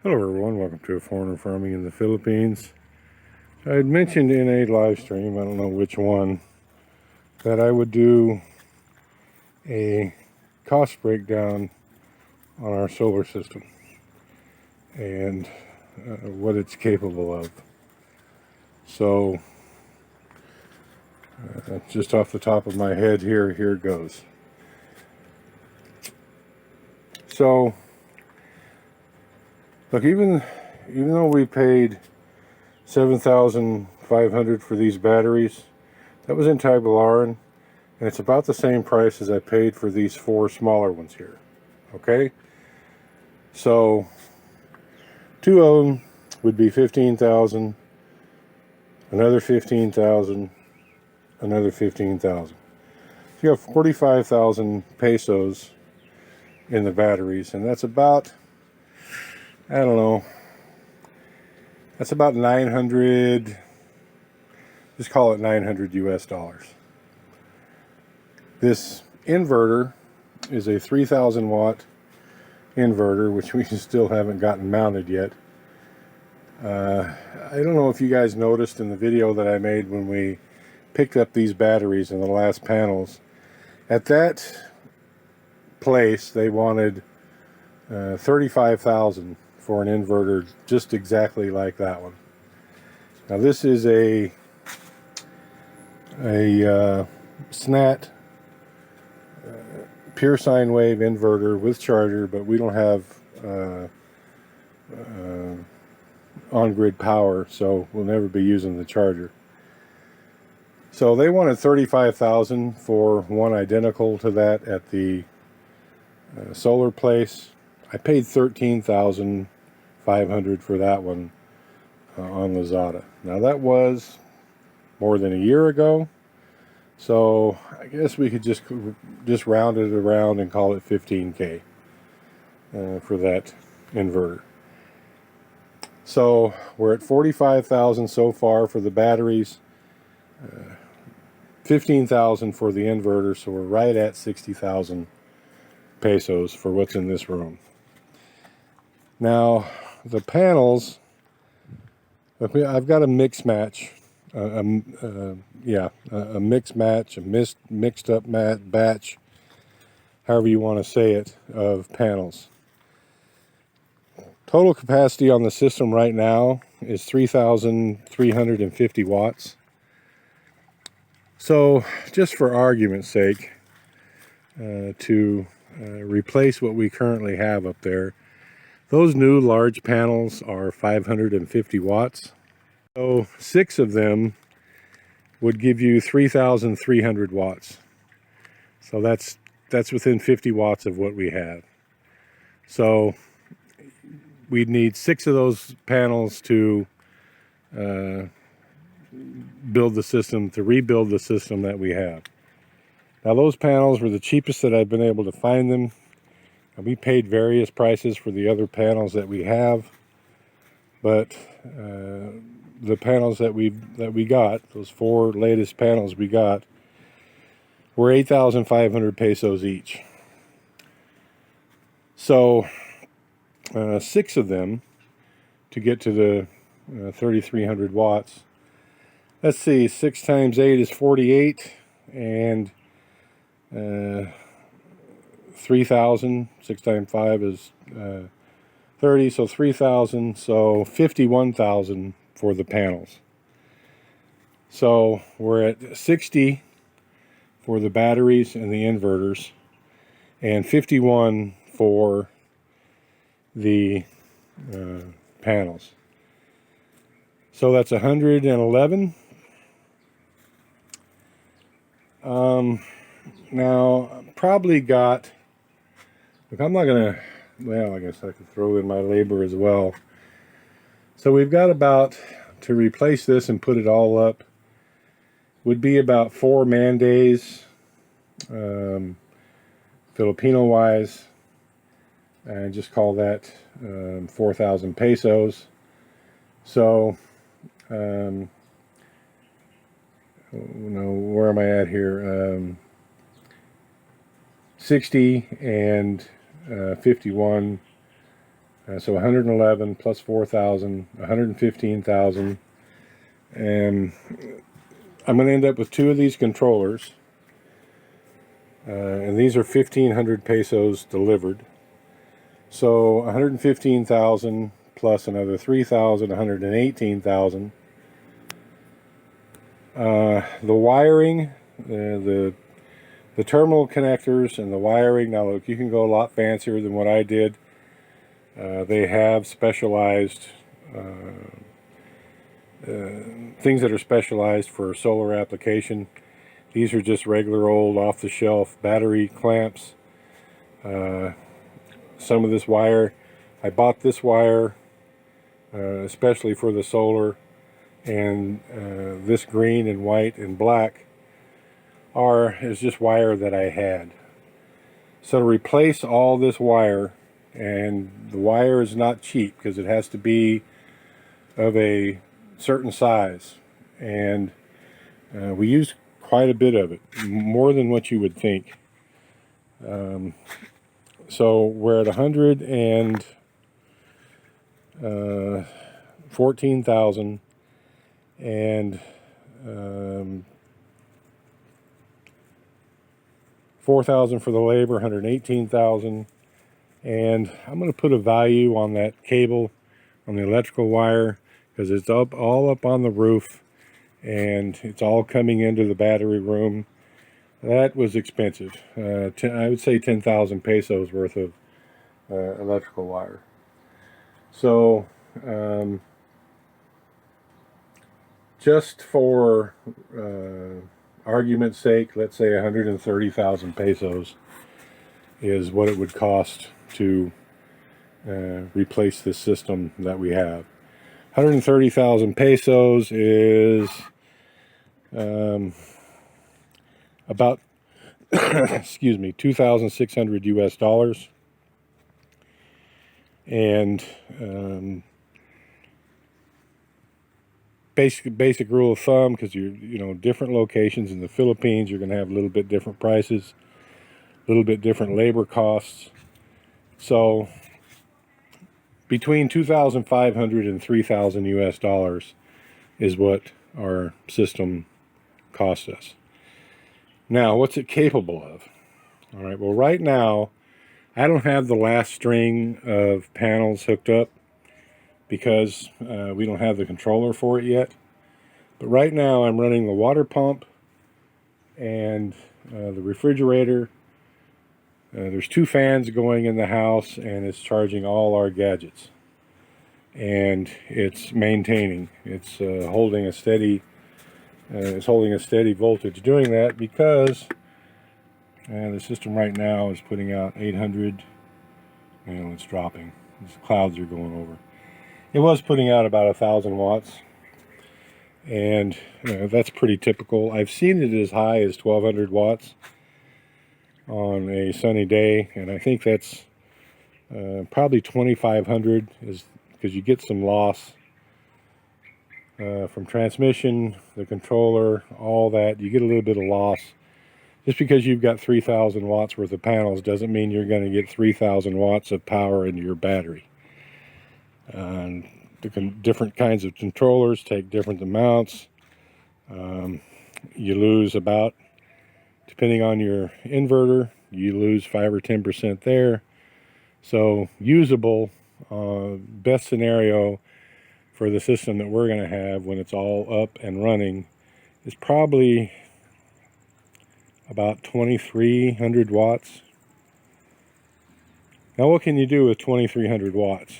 Hello everyone, welcome to Foreigner Farming in the Philippines. I had mentioned in a live stream, I don't know which one, that I would do a cost breakdown on our solar system and what it's capable of. So, just off the top of my head here it goes. So, look, even though we paid $7,500 for these batteries, that was in Tagbilaran, and it's about the same price as I paid for these 4 smaller ones here. Okay? So 2 of them would be 15,000, another 15,000, another 15,000. So you have 45,000 pesos in the batteries, and that's about, I don't know, that's about 900, just call it 900 US dollars. This inverter is a 3,000 watt inverter, which we still haven't gotten mounted yet. I don't know if you guys noticed in the video that I made when we picked up these batteries in the last panels. At that place, they wanted 35,000 for an inverter just exactly like that one. Now this is a SNAT pure sine wave inverter with charger, but we don't have on-grid power, so we'll never be using the charger. So they wanted 35,000 for one identical to that at the solar place. I paid 13,500 for that one on Lazada. Now that was more than a year ago, so I guess we could just round it around and call it 15K for that inverter. So we're at 45,000 so far for the batteries, 15,000 for the inverter, so we're right at 60,000 pesos for what's in this room. Now the panels, look, I've got a mix match, a mix match, a mixed up batch, however you want to say it, of panels. Total capacity on the system right now is 3,350 watts. So just for argument's sake, to replace what we currently have up there, those new large panels are 550 watts. So 6 of them would give you 3,300 watts. So that's within 50 watts of what we have. So we'd need 6 of those panels to build the system, to rebuild the system that we have. Now those panels were the cheapest that I've been able to find them. And we paid various prices for the other panels that we have, but the panels that we got, those 4 latest panels we got, were 8,500 pesos each. So 6 of them to get to the 3,300 watts. Let's see, 6 times 8 is 48, and 3,000, 6 times 5 is 30, so 3,000, so 51,000 for the panels. So we're at 60 for the batteries and the inverters, and 51 for the panels. So that's 111. Now, probably got, look, I'm not gonna, well, I guess I could throw in my labor as well. So we've got about, to replace this and put it all up, would be about 4 man days, Filipino wise, and just call that 4,000 pesos. So, where am I at here? 60 and 51 So 111 plus 4,000, 115,000. And I'm going to end up with 2 of these controllers. And these are 1,500 pesos delivered. So 115,000 plus another 3,000, 118,000. The wiring, the terminal connectors and the wiring. Now look, you can go a lot fancier than what I did. They have specialized things that are specialized for solar application. These are just regular old off-the-shelf battery clamps. Some of this wire, I bought this wire especially for the solar, and this green and white and black is just wire that I had. So to replace all this wire, and the wire is not cheap because it has to be of a certain size, and we use quite a bit of it, more than what you would think. So we're at 114,000, and 4,000 for the labor, 118,000. And I'm going to put a value on that cable, on the electrical wire, because it's all up on the roof, and it's all coming into the battery room. That was expensive. I would say 10,000 pesos worth of electrical wire. So just for argument's sake, let's say 130,000 pesos is what it would cost to replace this system that we have. 130,000 pesos is about excuse me, 2,600 US dollars. And basic rule of thumb, because you different locations in the Philippines, you're going to have a little bit different prices, a little bit different labor costs. So between 2,500 and 3,000 US dollars is what our system cost us. Now, what's it capable of? All right, well, right now, I don't have the last string of panels hooked up because we don't have the controller for it yet. But right now, I'm running the water pump and the refrigerator. There's 2 fans going in the house, and it's charging all our gadgets. And it's maintaining. It's holding a steady. It's holding a steady voltage. Doing that because the system right now is putting out 800. It's dropping. These clouds are going over. It was putting out about 1,000 watts, and that's pretty typical. I've seen it as high as 1,200 watts on a sunny day, and I think that's probably 2,500 is because you get some loss from transmission, the controller, all that. You get a little bit of loss. Just because you've got 3,000 watts worth of panels doesn't mean you're going to get 3,000 watts of power into your battery. Different kinds of controllers take different amounts. You lose about, depending on your inverter, you lose 5 or 10% there. So usable, best scenario for the system that we're going to have when it's all up and running is probably about 2,300 watts. Now, what can you do with 2,300 watts?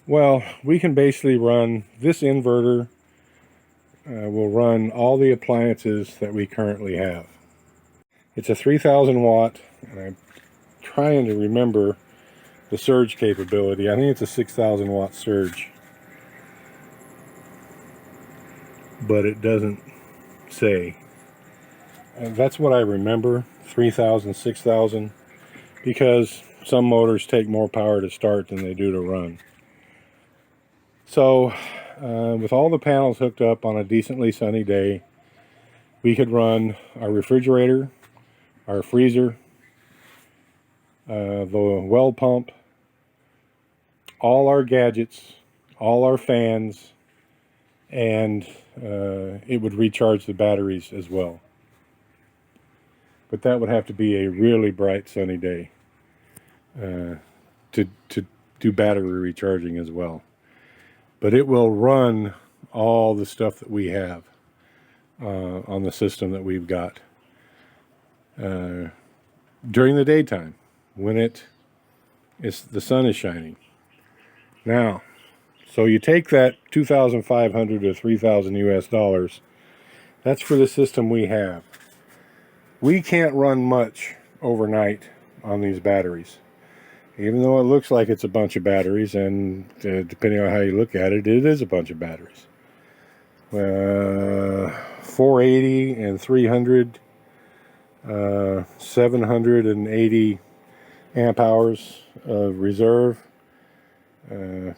Well, we can basically run this inverter. Will run all the appliances that we currently have. It's a 3,000 watt, and I'm trying to remember the surge capability. I think it's a 6,000 watt surge, but it doesn't say. And that's what I remember, 3,000, 6,000, because some motors take more power to start than they do to run. So with all the panels hooked up on a decently sunny day, we could run our refrigerator, our freezer, the well pump, all our gadgets, all our fans, and it would recharge the batteries as well. But that would have to be a really bright sunny day to do battery recharging as well. But it will run all the stuff that we have on the system that we've got during the daytime when the sun is shining. Now, so you take that $2,500 to $3,000 US. That's for the system we have. We can't run much overnight on these batteries, even though it looks like it's a bunch of batteries, and depending on how you look at it, it is a bunch of batteries. 480 and 300, 780 amp hours of reserve,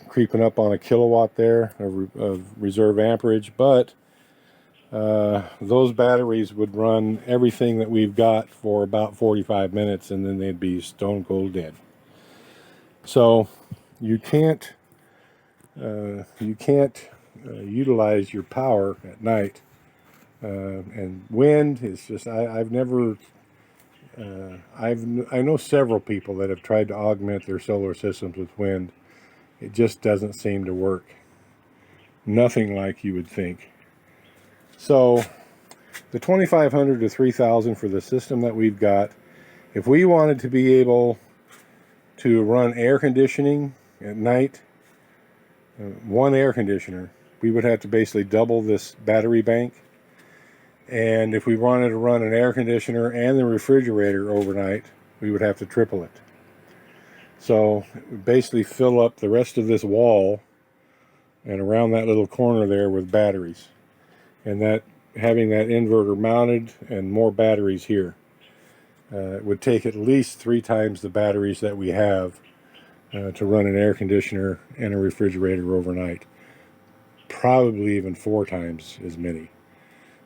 creeping up on a kilowatt there of reserve amperage, but those batteries would run everything that we've got for about 45 minutes, and then they'd be stone cold dead. So you can't utilize your power at night, and wind is just I know several people that have tried to augment their solar systems with wind. It just doesn't seem to work. Nothing like you would think. So the $2,500 to $3,000 for the system that we've got, if we wanted to be able to run air conditioning at night, one air conditioner, we would have to basically double this battery bank. And if we wanted to run an air conditioner and the refrigerator overnight, we would have to triple it. So basically fill up the rest of this wall and around that little corner there with batteries. And that having that inverter mounted and more batteries here would take at least 3 times the batteries that we have to run an air conditioner and a refrigerator overnight. Probably even 4 times as many.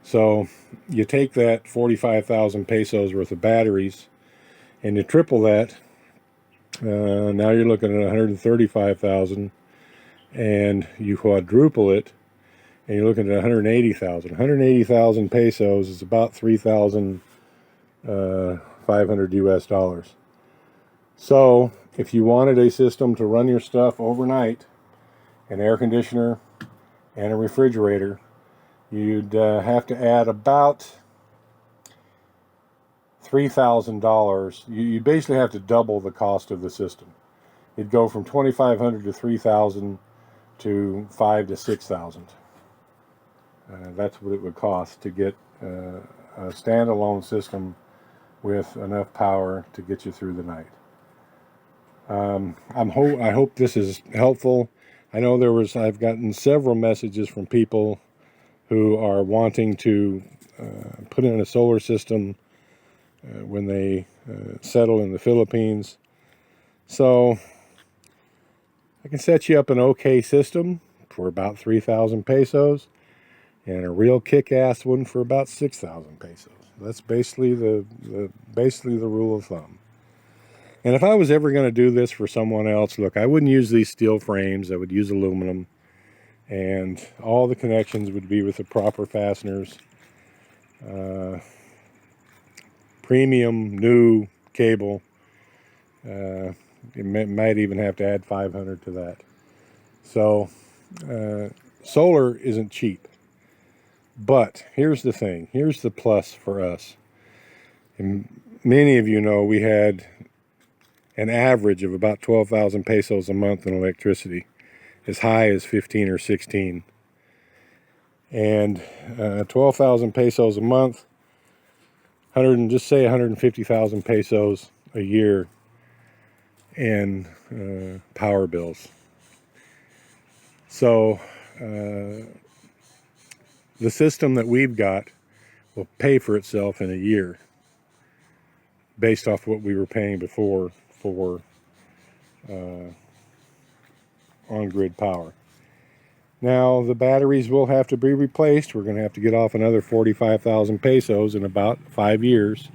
So you take that 45,000 pesos worth of batteries and you triple that. Now you're looking at 135,000, and you quadruple it, and you're looking at 180,000. 180,000 pesos is about $3,500 US. So if you wanted a system to run your stuff overnight, an air conditioner and a refrigerator, you'd have to add about $3,000. You basically have to double the cost of the system. It'd go from $2,500 to $3,000 to $5,000 to $6,000. That's what it would cost to get a standalone system with enough power to get you through the night. I hope this is helpful. I know I've gotten several messages from people who are wanting to put in a solar system when they settle in the Philippines. So I can set you up an okay system for about 3,000 pesos and a real kick-ass one for about 6,000 pesos. That's basically the rule of thumb. And if I was ever going to do this for someone else, look, I wouldn't use these steel frames. I would use aluminum, and all the connections would be with the proper fasteners. Premium new cable. You might even have to add 500 to that. So solar isn't cheap. But here's the thing. Here's the plus for us. And many of you know we had an average of about 12,000 pesos a month in electricity, as high as 15 or 16. And 12,000 pesos a month, just say 150,000 pesos a year in power bills. So the system that we've got will pay for itself in a year based off what we were paying before for on-grid power. Now the batteries will have to be replaced. We're going to have to get off another 45,000 pesos in about 5 years.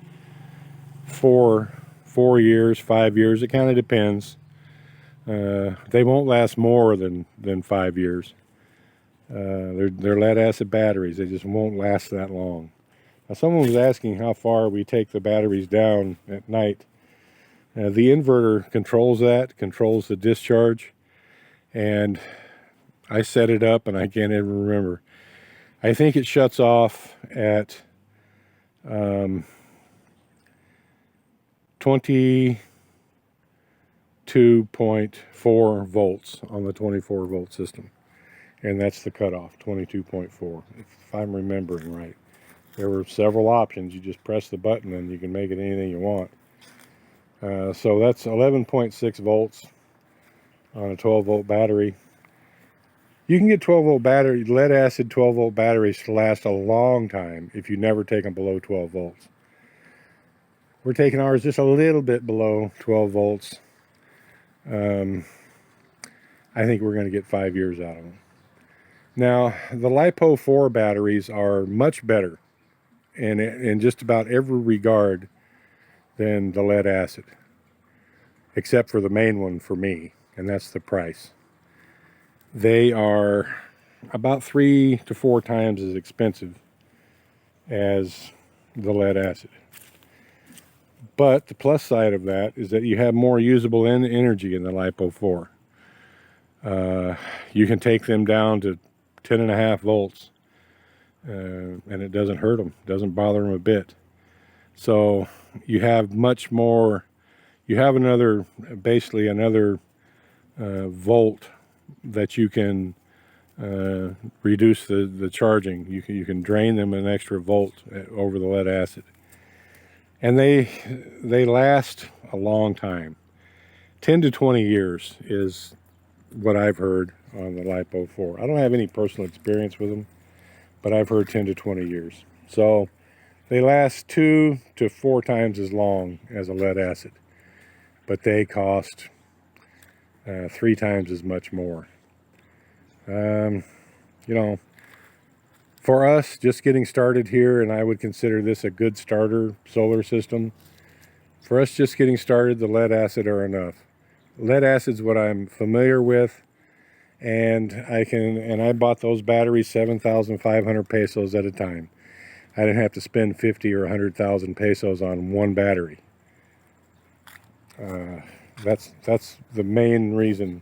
4 years, 5 years, it kind of depends. they won't last more than 5 years. They're lead acid batteries. They just won't last that long. Now, someone was asking how far we take the batteries down at night. The inverter controls that, controls the discharge, and I set it up and I can't even remember. I think it shuts off at 22.4 volts on the 24 volt system. And that's the cutoff, 22.4, if I'm remembering right. There were several options. You just press the button and you can make it anything you want. So that's 11.6 volts on a 12 volt battery. You can get 12 volt battery, lead acid 12 volt batteries to last a long time if you never take them below 12 volts. We're taking ours just a little bit below 12 volts. I think we're going to get 5 years out of them. Now, the LiPo4 batteries are much better in just about every regard than the lead acid, except for the main one for me, and that's the price. They are about 3 to 4 times as expensive as the lead acid. But the plus side of that is that you have more usable energy in the LiPo4. You can take them down to 10.5 volts, and it doesn't hurt them, doesn't bother them a bit. So you have much more, you have another, basically another volt that you can reduce the charging. You can drain them an extra volt over the lead acid. And they last a long time. 10 to 20 years is what I've heard on the LiPo4. I don't have any personal experience with them, but I've heard 10 to 20 years. So they last 2 to 4 times as long as a lead acid, but they cost 3 times as much more. You know, for us, just getting started here, and I would consider this a good starter solar system. For us just getting started, the lead acid are enough. Lead acid's what I'm familiar with, and I bought those batteries 7,500 pesos at a time. I didn't have to spend 50 or 100,000 pesos on one battery. That's the main reason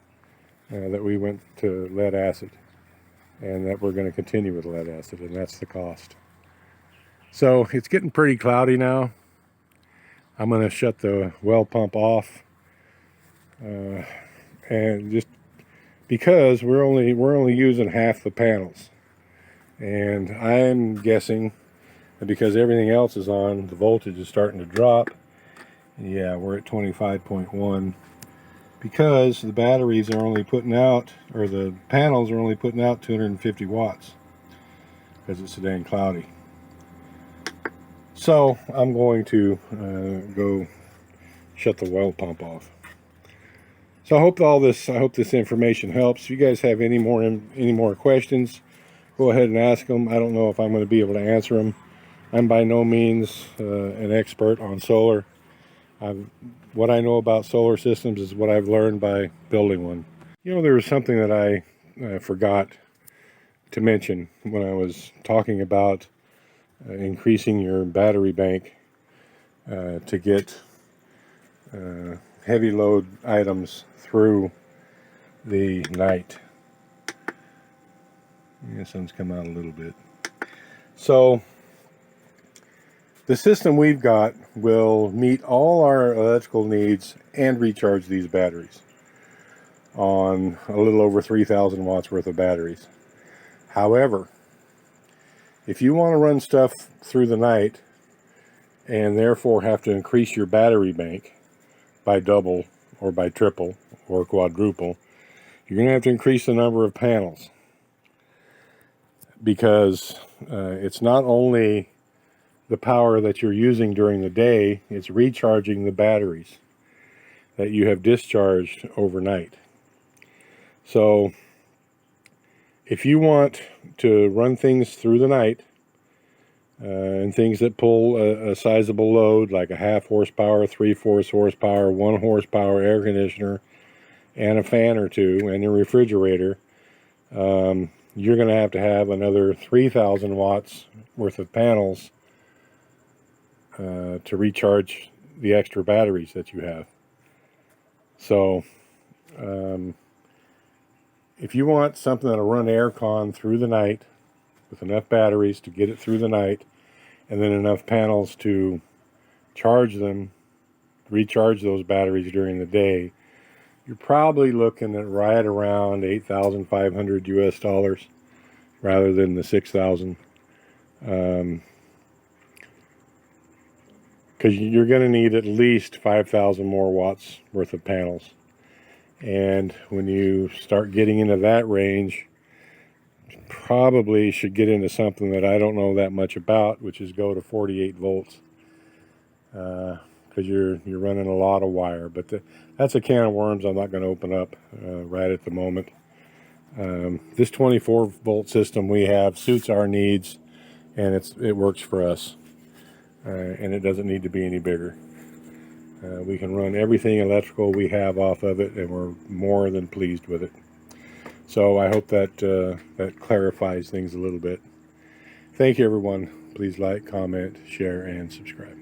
that we went to lead acid, and that we're going to continue with lead acid, and that's the cost. So it's getting pretty cloudy now. I'm going to shut the well pump off, and just because we're only using half the panels, and I'm guessing that because everything else is on, the voltage is starting to drop. Yeah, we're at 25.1 because the batteries are only putting out, or the panels are only putting out 250 watts because it's so dang cloudy. So I'm going to go shut the well pump off. So I hope this information helps. If you guys have any more questions, go ahead and ask them. I don't know if I'm going to be able to answer them. I'm by no means an expert on solar. What I know about solar systems is what I've learned by building one. You know, there was something that I forgot to mention when I was talking about increasing your battery bank to get heavy load items through the night. The sun's come out a little bit. So the system we've got will meet all our electrical needs and recharge these batteries on a little over 3,000 watts worth of batteries. However, if you want to run stuff through the night and therefore have to increase your battery bank by double or by triple or quadruple, you're going to have to increase the number of panels, because it's not only the power that you're using during the day, it's recharging the batteries that you have discharged overnight. So if you want to run things through the night, and things that pull a sizable load, like a 0.5 horsepower, 3/4 horsepower, 1 horsepower air conditioner, and a fan or two and a refrigerator, you're going to have another 3,000 watts worth of panels to recharge the extra batteries that you have. So if you want something that'll run aircon through the night with enough batteries to get it through the night, and then enough panels to charge them, recharge those batteries during the day, you're probably looking at right around $8,500 US rather than the 6,000. Because you're going to need at least 5,000 more watts worth of panels. And when you start getting into that range, you probably should get into something that I don't know that much about, which is go to 48 volts. Because you're running a lot of wire. But that's a can of worms I'm not going to open up right at the moment. This 24 volt system we have suits our needs, and it works for us. And it doesn't need to be any bigger. We can run everything electrical we have off of it, and we're more than pleased with it. So I hope that that clarifies things a little bit. Thank you, everyone. Please like, comment, share, and subscribe.